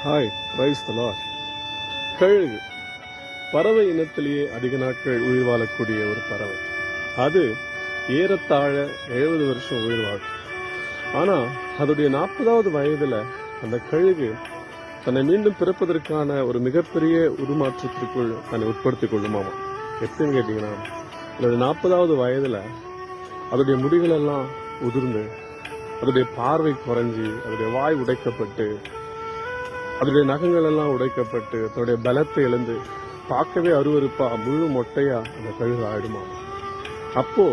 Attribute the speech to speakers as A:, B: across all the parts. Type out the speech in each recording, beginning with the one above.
A: Hi, praise the Lord. கழுகு பறவை இனத்திலேயே அதிக நாட்கள் உயிர் வாழக்கூடிய ஒரு பறவை. அது ஏறத்தாழ 70 வருஷம் உயிர் வாழும். ஆனா அதோடைய 40வது வயதுல அந்த கழுகு தன்னை மீண்டும் பிறப்பதற்கான ஒரு மிகப்பெரிய உருமாற்றத்திற்குள் தன்னை உட்படுத்திக் கொள்ளுமாமா. எப்படின்னு கேட்டீங்கன்னா, அதோடைய 40வது வயதுல அதோடைய முடிகள் எல்லாம் உதிர்ந்து, அதோடைய பார்வை குறைஞ்சி, அதோடைய வாய் உடைக்கப்பட்டு, அதோடைய நகங்கள் எல்லாம் உடைக்கப்பட்டு, அதோடைய பலத்தை இழந்து பார்க்கவே அருவருப்பா முழு மொட்டையா அந்த கழுகு ஆயிடுமா. அப்போ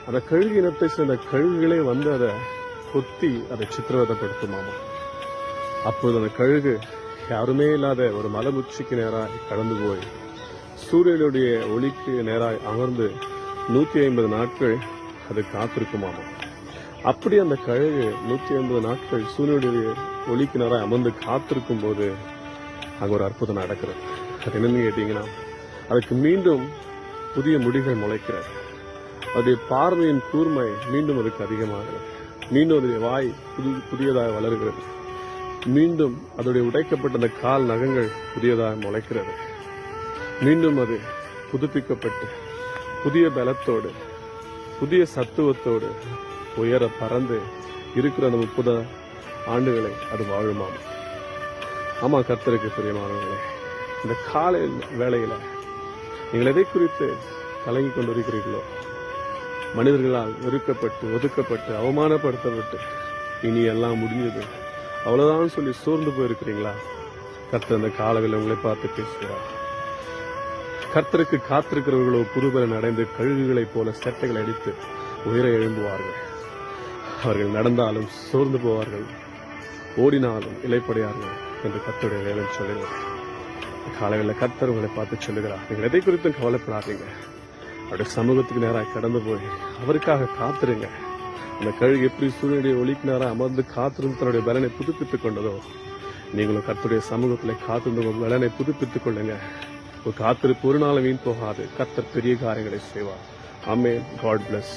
A: அந்த கழுகு இனத்தை சேர்ந்த கழுகுகளே வந்து அதை கொத்தி அதை சித்திரவதைப்படுத்துமாமா. அப்பொழுது அந்த கழுகு யாருமே இல்லாத ஒரு மலை உச்சிக்கு நேராய் கடந்து போய் சூரியனுடைய ஒளிக்கு நேராய் அமர்ந்து 150 நாட்கள் அது காத்திருக்குமாமா. அப்படி அந்த கழுகு 150 நாட்கள் சூரியனுடைய ஒளிக்கு நேராய் அமர்ந்து காத்திருக்கும் போது அங்க ஒரு அற்புதம் நடக்கிறது. அது என்னன்னு கேட்டீங்கன்னா, அதுக்கு மீண்டும் புதிய முடிகள் முளைக்கிறது. அதோடைய பார்வையின் கூர்மை மீண்டும் அதுக்கு அதிகமாகிறது. மீண்டும் அதோடைய வாய் புதியதாக வளர்கிறது. மீண்டும் அதோடைய உடைக்கப்பட்ட அந்த கால் நகங்கள் புதியதாக முளைக்கிறது. மீண்டும் அது புதுப்பிக்கப்பட்டு புதிய பலத்தோடு புதிய சத்துவத்தோடு உயர பறந்து இருக்கிற அந்த 30 ஆண்டுகளை அது வாழுமாம். ஆமா, கர்த்தருக்கு பிரியமானவர்களே, இந்த காலை வேளையில நீங்கள் எதை குறித்து கலங்கி கொண்டிருக்கிறீர்களோ, மனிதர்களால் வெறுக்கப்பட்டு ஒதுக்கப்பட்டு அவமானப்படுத்தப்பட்டு இனி எல்லாம் முடிஞ்சது அவ்வளவுதான் சொல்லி சோர்ந்து போயிருக்கிறீங்களா? கர்த்தர் அந்த காலவில் உங்களை பார்த்து பேசுகிறார். கர்த்தருக்கு காத்திருக்கிறவர்களோ புதுபலன் அடைந்து கழுகுகளைப் போல செட்டைகள் அடித்து உயர எழும்புவார்கள். அவர்கள் நடந்தாலும் சோர்ந்து போவார்கள், ஓடினாலும் இலைப்படையார்கள் என்று கர்த்தருடைய வேதம் சொல்லுகிறார். காலையில் கர்த்தர் உங்களை பார்த்து சொல்லுகிறார், நீங்கள் எதை குறித்தும் கவலைப்படாதீங்க. அவருடைய சமூகத்துக்கு நேராக கடந்து போய் அவருக்காக காத்திருங்க. அந்த கழுகு எப்படி சூரியனுடைய ஒளிக்கு நேராக அமர்ந்து காத்திருந்து தன்னுடைய பலனை புதுப்பித்துக் கொண்டதோ, நீங்களும் கர்த்தருடைய சமூகத்தில் காத்திருந்து உங்கள் பலனை புதுப்பித்துக் கொள்ளுங்க. ஒரு காத்திருப்பு ஒரு நாள் வீண் போகாது. கர்த்தர் பெரிய காரியங்களை செய்வார். ஆமென். God plus.